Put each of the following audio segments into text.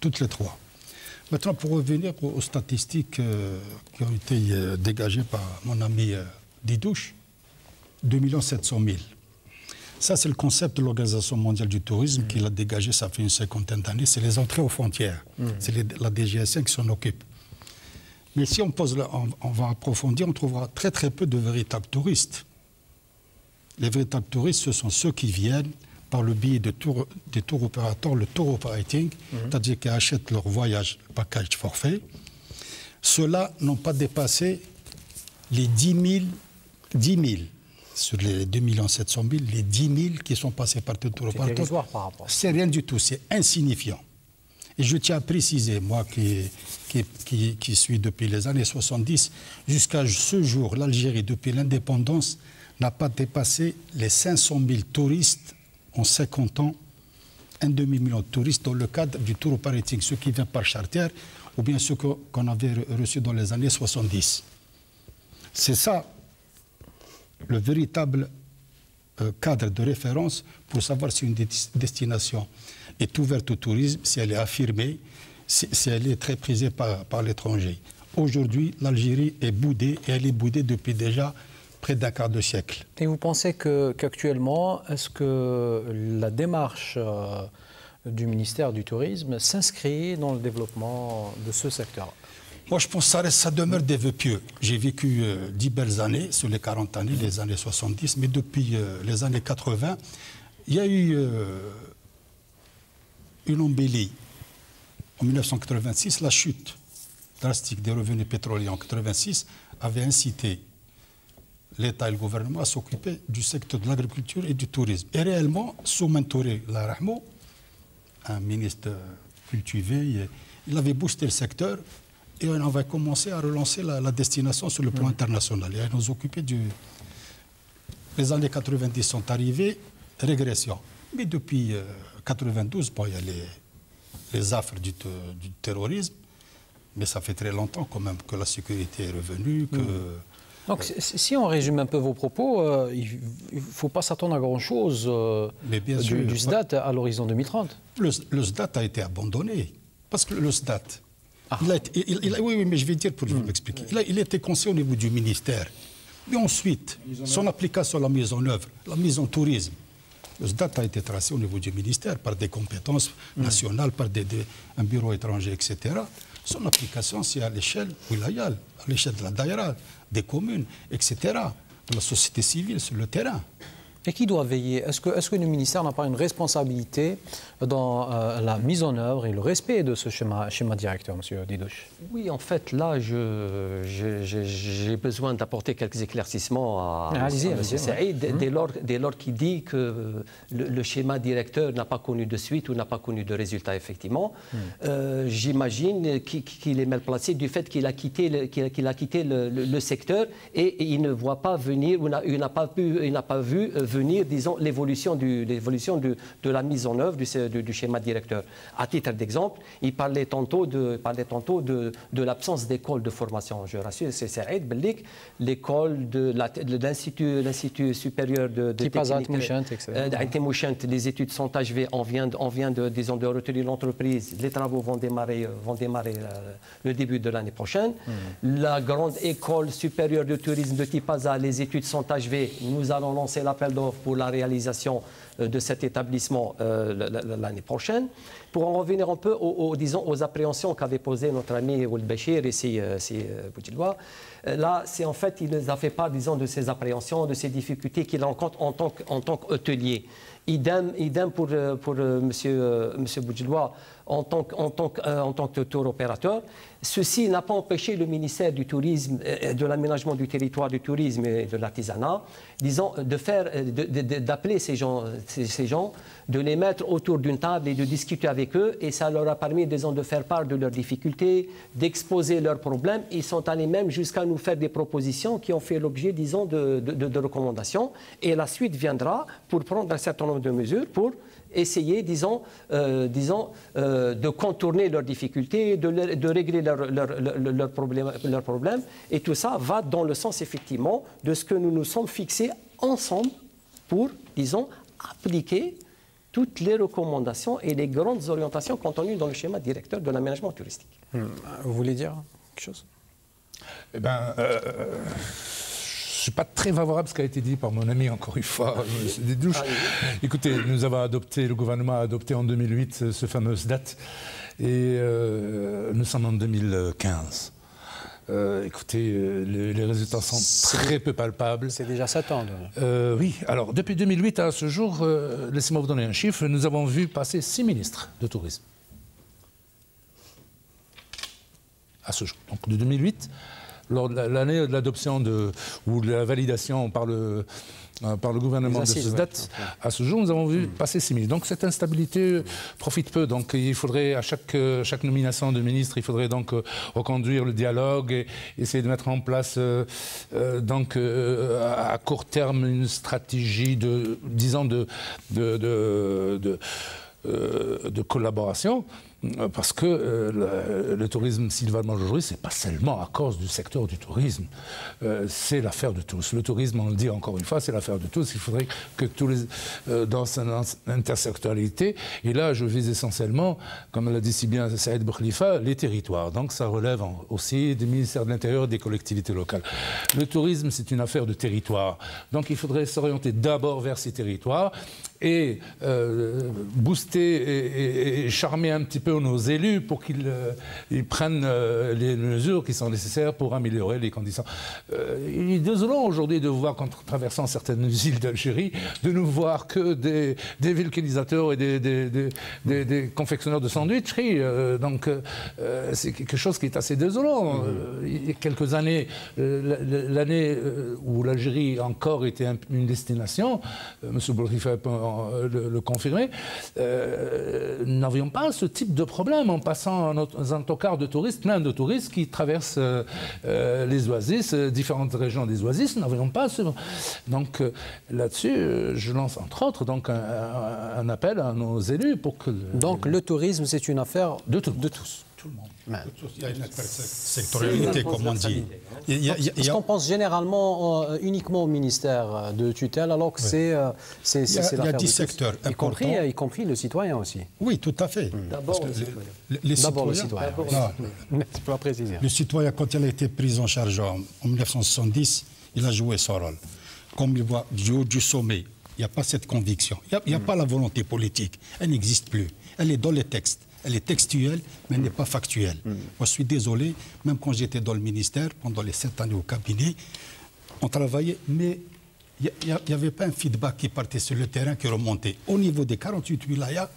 toutes les trois. Maintenant, pour revenir aux statistiques qui ont été dégagées par mon ami Didouche, 2 700 000. Ça, c'est le concept de l'Organisation mondiale du tourisme qui l'a dégagé, ça fait une cinquantaine d'années. C'est les entrées aux frontières. C'est la DGSN qui s'en occupe. Mais si on va approfondir, on trouvera très très peu de véritables touristes. Les véritables touristes, ce sont ceux qui viennent par le biais des tours opérateurs, le tour operating, c'est-à-dire qui achètent leur voyage, package forfait. Ceux-là n'ont pas dépassé les 10 000. Sur les 2 700 000, les 10 000 qui sont passés par le tour opérateur. C'est dérisoire par rapport. C'est rien du tout, c'est insignifiant. Et je tiens à préciser, moi qui suis depuis les années 70, jusqu'à ce jour, l'Algérie, depuis l'indépendance, n'a pas dépassé les 500 000 touristes en 50 ans, un demi-million de touristes dans le cadre du tour operating, ceux qui viennent par charter ou bien ceux qu'on avait reçus dans les années 70. C'est ça le véritable cadre de référence pour savoir si une destination est ouverte au tourisme, si elle est affirmée, si elle est très prisée par l'étranger. Aujourd'hui, l'Algérie est boudée, et elle est boudée depuis déjà près d'un quart de siècle. Et vous pensez qu'actuellement, est-ce que la démarche du ministère du Tourisme s'inscrit dans le développement de ce secteur? Moi, je pense que ça demeure des vœux pieux. J'ai vécu 10 belles années, sur les 40 années, les années 70, mais depuis les années 80, il y a eu une embellie. En 1986, la chute drastique des revenus pétroliers en 1986 avait incité l'État et le gouvernement à s'occuper du secteur de l'agriculture et du tourisme. Et réellement, sous Mentouré Larahmo, un ministre cultivé, il avait boosté le secteur. Et on va commencer à relancer la destination sur le plan international et à nous occuper du... Les années 90 sont arrivées, régression. Mais depuis 92, bon, il y a les affres du terrorisme, mais ça fait très longtemps quand même que la sécurité est revenue, que... Donc, si on résume un peu vos propos, il ne faut pas s'attendre à grand-chose du SDAT à l'horizon 2030. Le SDAT a été abandonné, parce que le SDAT... oui, mais je vais dire pour vous expliquer. Il a été conçu au niveau du ministère. Mais ensuite, son application, la mise en œuvre, la mise en tourisme, le SDAT a été tracé au niveau du ministère par des compétences nationales, par un bureau étranger, etc. Son application, c'est à l'échelle wilayale, à l'échelle de la daïra, des communes, etc., de la société civile sur le terrain. Et qui doit veiller? Est-ce que le ministère n'a pas une responsabilité dans la mise en œuvre et le respect de ce schéma directeur, M. Didouche? Oui, en fait, là, j'ai besoin d'apporter quelques éclaircissements à M. Saïd, dès lors qu'il dit que le schéma directeur n'a pas connu de suite ou n'a pas connu de résultat, effectivement. J'imagine qu'il est mal placé du fait qu'il a quitté le secteur et il ne voit pas venir, ou il n'a pas vu venir, disons, l'évolution de la mise en œuvre du schéma directeur. À titre d'exemple, il parlait tantôt de l'absence d'école de formation. Je rassure, c'est Saïd Bellik, l'école de l'Institut supérieur de technique, les études sont achevées, on vient de retenir l'entreprise, les travaux vont démarrer le début de l'année prochaine. La grande école supérieure de tourisme de Tipaza, les études sont achevées, nous allons lancer l'appel d'offres pour la réalisation de cet établissement l'année prochaine. Pour en revenir un peu aux appréhensions qu'avait posées notre ami Ould Béchir et ses Boudjiloua, là, c'est en fait, il nous a fait part, disons, de ces appréhensions, de ces difficultés qu'il rencontre en tant qu'hôtelier. Idem pour M. Boudjiloua en tant que tour opérateur. Ceci n'a pas empêché le ministère du Tourisme, de l'aménagement du territoire, du tourisme et de l'artisanat, disons, d'appeler ces gens, de les mettre autour d'une table et de discuter avec eux. Et ça leur a permis, disons, de faire part de leurs difficultés, d'exposer leurs problèmes. Ils sont allés même jusqu'à nous faire des propositions qui ont fait l'objet, disons, de recommandations. Et la suite viendra pour prendre un certain nombre de mesures pour essayer, disons, de contourner leurs difficultés, de régler leurs problèmes. Et tout ça va dans le sens, effectivement, de ce que nous nous sommes fixés ensemble pour, disons, appliquer toutes les recommandations et les grandes orientations contenues dans le schéma directeur de l'aménagement touristique. Vous voulez dire quelque chose? Eh bien, je ne suis pas très favorable à ce qui a été dit par mon ami, encore une fois, M. Didouche. Écoutez, le gouvernement a adopté en 2008 ce fameux date, et nous sommes en 2015. Écoutez, les résultats sont très peu palpables. C'est déjà 7 ans. Oui, alors depuis 2008 à ce jour, laissez-moi vous donner un chiffre, nous avons vu passer 6 ministres de tourisme. À ce jour. Donc de 2008, lors de l'année de l'adoption ou de la validation par le gouvernement de cette date, à ce jour, nous avons vu passer 6 ministres. Donc cette instabilité profite peu. Donc il faudrait, à chaque nomination de ministre, il faudrait donc reconduire le dialogue et essayer de mettre en place à court terme une stratégie de collaboration. Parce que le tourisme, s'il va mal aujourd'hui, ce n'est pas seulement à cause du secteur du tourisme. C'est l'affaire de tous. Le tourisme, on le dit encore une fois, c'est l'affaire de tous. Il faudrait que tous dans son intersectorialité, et là je vise essentiellement, comme l'a dit si bien Saïd Boukhlifa, les territoires. Donc ça relève aussi des ministères de l'Intérieur et des collectivités locales. Le tourisme, c'est une affaire de territoire. Donc il faudrait s'orienter d'abord vers ces territoires et booster et charmer un petit peu nos élus pour qu'ils prennent les mesures qui sont nécessaires pour améliorer les conditions. Il est désolant aujourd'hui de voir, qu'en traversant certaines villes d'Algérie, de nous voir que des vulcanisateurs et des confectionneurs de sandwicheries. Donc c'est quelque chose qui est assez désolant. Il y a quelques années, l'année où l'Algérie encore était une destination, M. Boukhlifa peut le confirmer, nous n'avions pas ce type de problème en passant dans un autocar de touristes, plein de touristes qui traversent les oasis, différentes régions des oasis. Nous n'avions pas ce... Donc là-dessus, je lance entre autres donc, un appel à nos élus pour que... Donc le tourisme, c'est une affaire de tous. Tout le monde. Il y a une sectorialité, comme on dit. Parce qu'on pense généralement uniquement au ministère de tutelle, alors que c'est l'affaire il y a 10 secteurs importants. Y compris le citoyen aussi. Oui, tout à fait. D'abord le citoyen. C'est pas précisé. Le citoyen, quand il a été pris en charge en 1970, il a joué son rôle. Comme il voit du haut du sommet, il n'y a pas cette conviction. Il n'y a pas la volonté politique. Elle n'existe plus. Elle est dans les textes. Elle est textuelle, mais elle n'est pas factuelle. Moi, je suis désolé, même quand j'étais dans le ministère, pendant les 7 années au cabinet, on travaillait, mais il n'y avait pas un feedback qui partait sur le terrain, qui remontait. Au niveau des 48 wilayas,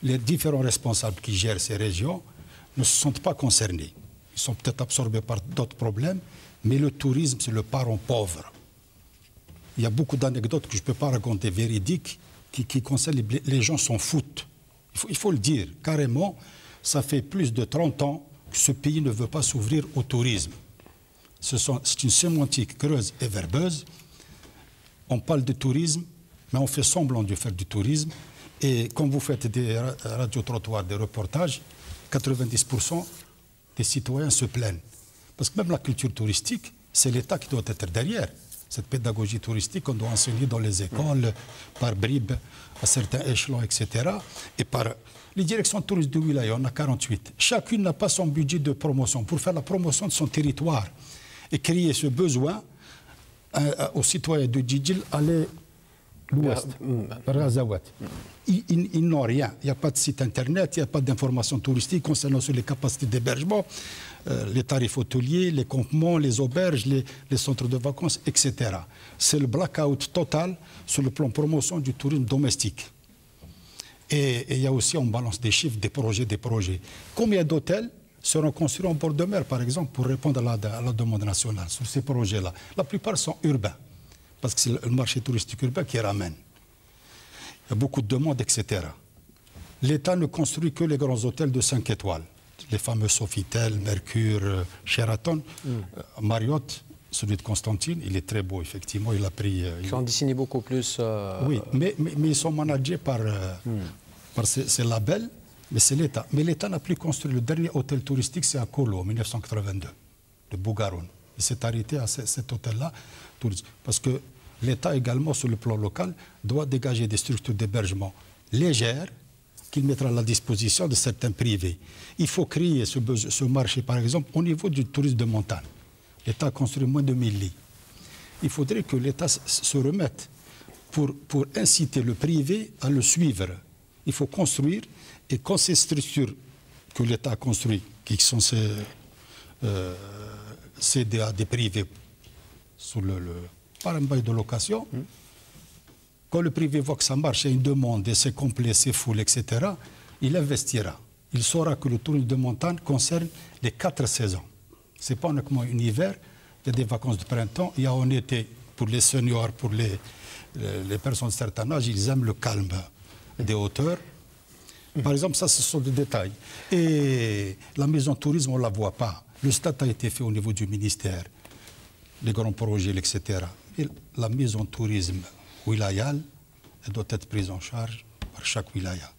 les différents responsables qui gèrent ces régions ne se sentent pas concernés. Ils sont peut-être absorbés par d'autres problèmes, mais le tourisme, c'est le parent pauvre. Il y a beaucoup d'anecdotes que je ne peux pas raconter, véridiques, qui concernent les gens s'en foutent. Il faut le dire, carrément, ça fait plus de 30 ans que ce pays ne veut pas s'ouvrir au tourisme. C'est une sémantique creuse et verbeuse. On parle de tourisme, mais on fait semblant de faire du tourisme. Et quand vous faites des radiotrottoirs, des reportages, 90% des citoyens se plaignent. Parce que même la culture touristique, c'est l'État qui doit être derrière. Cette pédagogie touristique, on doit enseigner dans les écoles, par bribes, à certains échelons, etc. Et par les directions de tourisme de Wilaya, on a 48. Chacune n'a pas son budget de promotion pour faire la promotion de son territoire et créer ce besoin aux citoyens de Djidjil aller l'ouest, vers Azawat. Ils n'ont rien. Il n'y a pas de site internet, il n'y a pas d'informations touristiques concernant sur les capacités d'hébergement, les tarifs hôteliers, les campements, les auberges, les centres de vacances, etc. C'est le blackout total sur le plan promotion du tourisme domestique. Et il y a aussi, on balance des chiffres, des projets. Combien d'hôtels seront construits en bord de mer, par exemple, pour répondre à la demande nationale sur ces projets-là? La plupart sont urbains, parce que c'est le marché touristique urbain qui ramène. Il y a beaucoup de demandes, etc. L'État ne construit que les grands hôtels de 5 étoiles. Les fameux Sofitel, Mercure, Sheraton, Marriott, celui de Constantine, il est très beau, effectivement. Il a pris... Ils ont dessiné beaucoup plus... Oui, mais ils sont managés par ces labels, mais c'est l'État. Mais l'État n'a plus construit. Le dernier hôtel touristique, c'est à Kolo, en 1982, de Bougaroun. Il s'est arrêté à cet hôtel-là, parce que l'État également, sur le plan local, doit dégager des structures d'hébergement légères qu'il mettra à la disposition de certains privés. Il faut créer ce marché, par exemple, au niveau du tourisme de montagne. L'État a construit moins de 1000 lits. Il faudrait que l'État se remette pour inciter le privé à le suivre. Il faut construire, et quand ces structures que l'État a construites, qui sont cédées à des privés par un bail de location, quand le privé voit que ça marche, il y a une demande, et c'est complet, c'est full, etc., il investira. Il saura que le tourisme de montagne concerne les 4 saisons. Ce n'est pas uniquement un hiver, il y a des vacances de printemps, il y a en été, pour les seniors, pour les personnes de certain âge, ils aiment le calme des hauteurs. Par exemple, ça, ce sont des détails. Et la maison tourisme, on ne la voit pas. Le stade a été fait au niveau du ministère, les grands projets, etc. Et la maison tourisme wilayal, elle doit être prise en charge par chaque wilaya.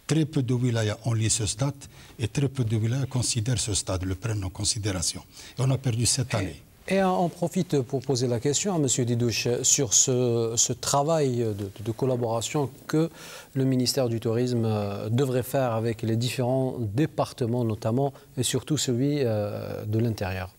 Très peu de wilayas ont lié ce stade et très peu de wilayas considèrent ce stade, le prennent en considération. Et on a perdu cette année. Et on profite pour poser la question à M. Didouche sur ce travail de collaboration que le ministère du Tourisme devrait faire avec les différents départements notamment, et surtout celui de l'intérieur.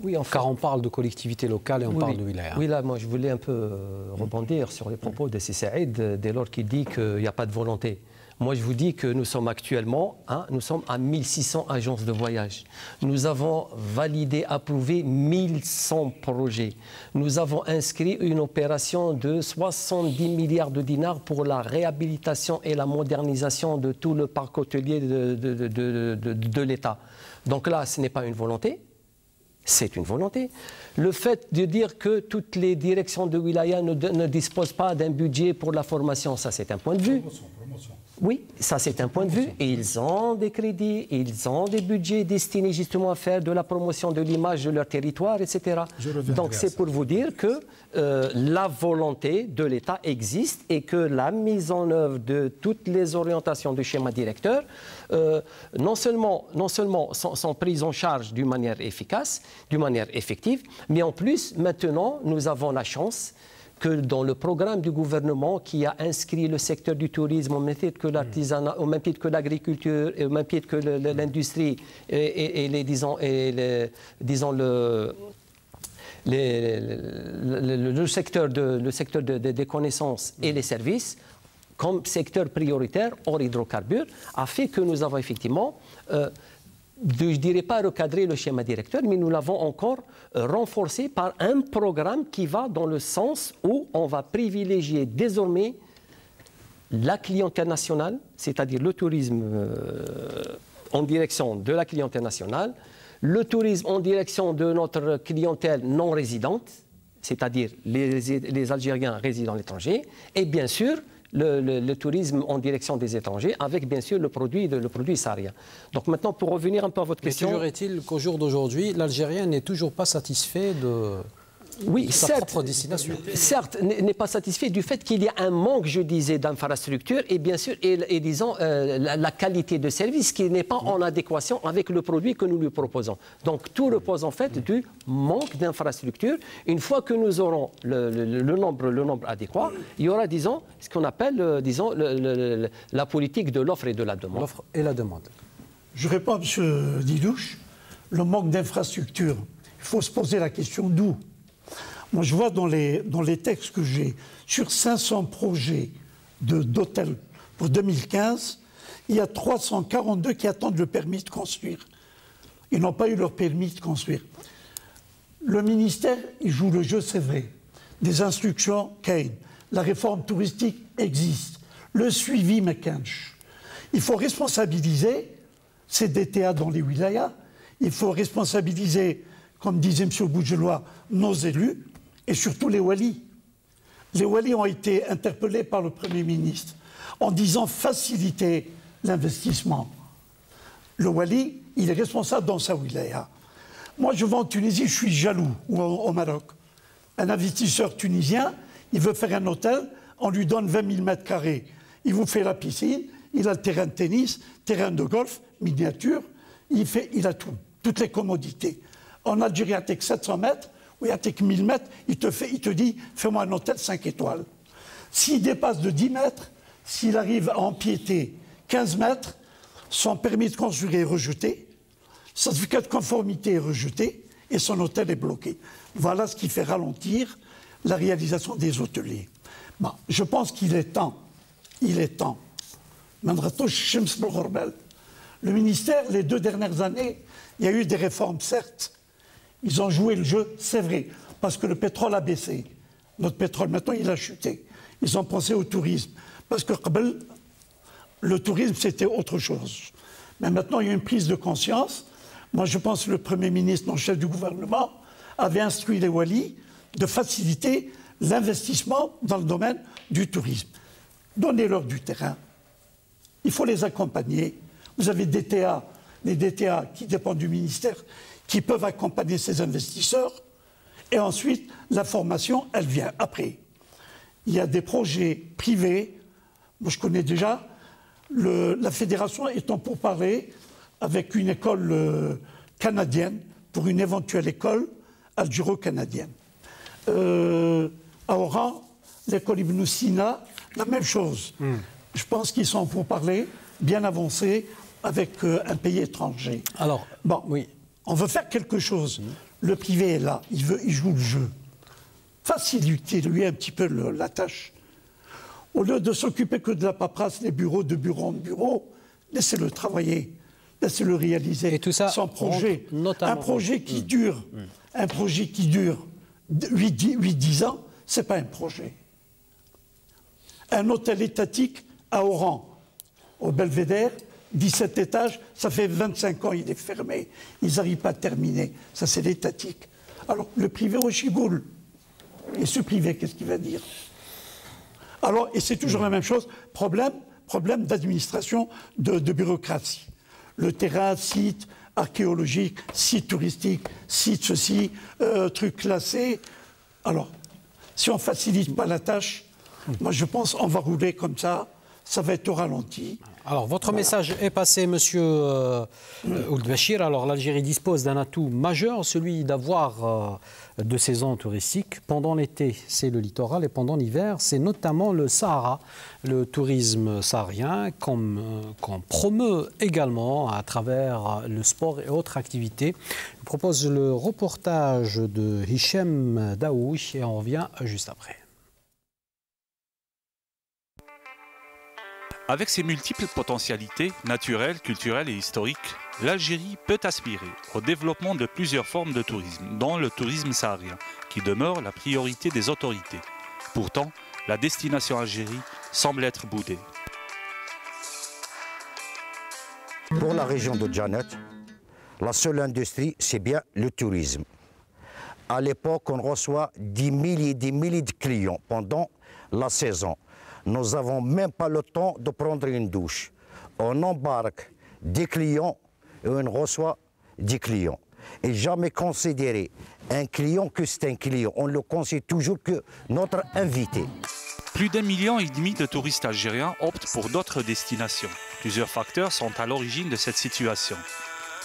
Oui, en fait, car on parle de collectivité locale et on parle de wilaya. Oui, là, moi, je voulais un peu rebondir sur les propos de C. Saïd dès lors qu'il dit qu'il n'y a pas de volonté. Moi, je vous dis que nous sommes actuellement, nous sommes à 1600 agences de voyage. Nous avons validé, approuvé 1100 projets. Nous avons inscrit une opération de 70 milliards de dinars pour la réhabilitation et la modernisation de tout le parc hôtelier de l'État. Donc là, ce n'est pas une volonté. C'est une volonté. Le fait de dire que toutes les directions de wilaya ne disposent pas d'un budget pour la formation, ça c'est un point de vue. Oui, ça c'est un point de vue. Et ils ont des crédits, ils ont des budgets destinés justement à faire de la promotion de l'image de leur territoire, etc. Donc c'est pour vous dire que la volonté de l'État existe et que la mise en œuvre de toutes les orientations du schéma directeur, non seulement sont prises en charge d'une manière efficace, d'une manière effective, mais en plus, maintenant, nous avons la chance que dans le programme du gouvernement qui a inscrit le secteur du tourisme au même titre que l'artisanat, au même titre que l'agriculture, au même titre que l'industrie et le secteur des connaissances et les services comme secteur prioritaire hors hydrocarbures, a fait que nous avons effectivement, je ne dirais pas recadré le schéma directeur, mais nous l'avons encore renforcé par un programme qui va dans le sens où on va privilégier désormais la clientèle nationale, c'est-à-dire le tourisme en direction de la clientèle nationale, le tourisme en direction de notre clientèle non résidente, c'est-à-dire les Algériens résidant à l'étranger, et bien sûr le tourisme en direction des étrangers, avec bien sûr le produit saharien. Donc maintenant, pour revenir un peu à votre question... Mais toujours est-il qu'au jour d'aujourd'hui, l'Algérien n'est toujours pas satisfait de... Oui, sa propre destination. Certes, n'est pas satisfait du fait qu'il y a un manque, je disais, d'infrastructures et bien sûr, disons, la qualité de service qui n'est pas en adéquation avec le produit que nous lui proposons. Donc tout repose en fait du manque d'infrastructures. Une fois que nous aurons le nombre adéquat, il y aura, disons, ce qu'on appelle, disons, la politique de l'offre et de la demande. L'offre et la demande. Je réponds à M. Didouche, le manque d'infrastructures. Il faut se poser la question d'où. Moi, je vois dans les textes que j'ai, sur 500 projets d'hôtels pour 2015, il y a 342 qui attendent le permis de construire. Ils n'ont pas eu leur permis de construire. Le ministère, il joue le jeu, c'est vrai. Des instructions, Kane. La réforme touristique existe. Le suivi, McKench. Il faut responsabiliser ces DTA dans les wilayas. Il faut responsabiliser, comme disait M. Boudjelois, nos élus. Et surtout les walis. Les walis ont été interpellés par le Premier ministre en disant faciliter l'investissement. Le wali, il est responsable dans sa wilaya. Moi, je vais en Tunisie, je suis jaloux, ou au Maroc. Un investisseur tunisien, il veut faire un hôtel, on lui donne 20 000 mètres carrés. Il vous fait la piscine, il a le terrain de tennis, terrain de golf, miniature, il a tout, toutes les commodités. En Algérie, avec 700 mètres, où il y a 1000 mètres, il te dit, fais-moi un hôtel 5 étoiles. S'il dépasse de 10 mètres, s'il arrive à empiéter 15 mètres, son permis de construire est rejeté, son certificat de conformité est rejeté et son hôtel est bloqué. Voilà ce qui fait ralentir la réalisation des hôteliers. Bon, je pense qu'il est temps, le ministère, les 2 dernières années, il y a eu des réformes, certes. Ils ont joué le jeu, c'est vrai, parce que le pétrole a baissé. Notre pétrole, maintenant, il a chuté. Ils ont pensé au tourisme. Parce que le tourisme, c'était autre chose. Mais maintenant, il y a une prise de conscience. Moi, je pense que le Premier ministre, non chef du gouvernement, avait instruit les Walis de faciliter l'investissement dans le domaine du tourisme. Donnez-leur du terrain. Il faut les accompagner. Vous avez des DTA qui dépendent du ministère, qui peuvent accompagner ces investisseurs. Et ensuite, la formation, elle vient après. Il y a des projets privés. Moi, je connais déjà. La fédération est en pourparlers avec une école canadienne pour une éventuelle école algéro-canadienne. À Oran, l'école Ibn Sina, la même chose. Je pense qu'ils sont en pourparlers bien avancés avec un pays étranger. Alors, bon, oui. On veut faire quelque chose. Le privé est là, il joue le jeu. Facilitez-lui un petit peu la tâche. Au lieu de s'occuper que de la paperasse, les bureaux, de bureau en bureau, laissez-le travailler, laissez-le réaliser. Et tout ça, son projet. Notamment... Un projet qui dure, 8-10 ans, ce n'est pas un projet. Un hôtel étatique à Oran, au Belvédère, 17 étages, ça fait 25 ans, il est fermé. Ils n'arrivent pas à terminer. Ça, c'est l'étatique. Alors, le privé au Chigoul. Et ce privé, qu'est-ce qu'il va dire? Alors, et c'est toujours la même chose, problème d'administration, de bureaucratie. Le terrain, site archéologique, site touristique, site ceci, truc classé. Alors, si on ne facilite pas la tâche, moi je pense qu'on va rouler comme ça va être au ralenti. Alors, votre message est passé, monsieur Ould Bachir. Alors, l'Algérie dispose d'un atout majeur, celui d'avoir de saisons touristiques. Pendant l'été, c'est le littoral, et pendant l'hiver, c'est notamment le Sahara, le tourisme saharien, qu'on promeut également à travers le sport et autres activités. Je propose le reportage de Hichem Daouch et on revient juste après. Avec ses multiples potentialités naturelles, culturelles et historiques, l'Algérie peut aspirer au développement de plusieurs formes de tourisme, dont le tourisme saharien, qui demeure la priorité des autorités. Pourtant, la destination Algérie semble être boudée. Pour la région de Djanet, la seule industrie, c'est bien le tourisme. À l'époque, on reçoit des milliers de clients pendant la saison. Nous n'avons même pas le temps de prendre une douche. On embarque des clients et on reçoit des clients. Et jamais considérer un client que c'est un client. On le considère toujours que notre invité. Plus d'1,5 million de touristes algériens optent pour d'autres destinations. Plusieurs facteurs sont à l'origine de cette situation.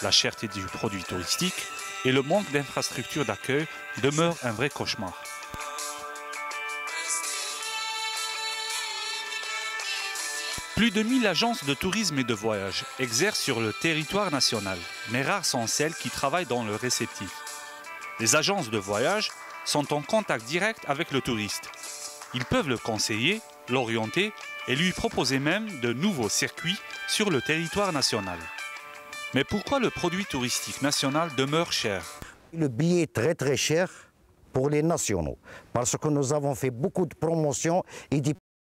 La cherté du produit touristique et le manque d'infrastructures d'accueil demeurent un vrai cauchemar. Plus de 1000 agences de tourisme et de voyage exercent sur le territoire national, mais rares sont celles qui travaillent dans le réceptif. Les agences de voyage sont en contact direct avec le touriste. Ils peuvent le conseiller, l'orienter et lui proposer même de nouveaux circuits sur le territoire national. Mais pourquoi le produit touristique national demeure cher? Le billet est très cher pour les nationaux, parce que nous avons fait beaucoup de promotions et des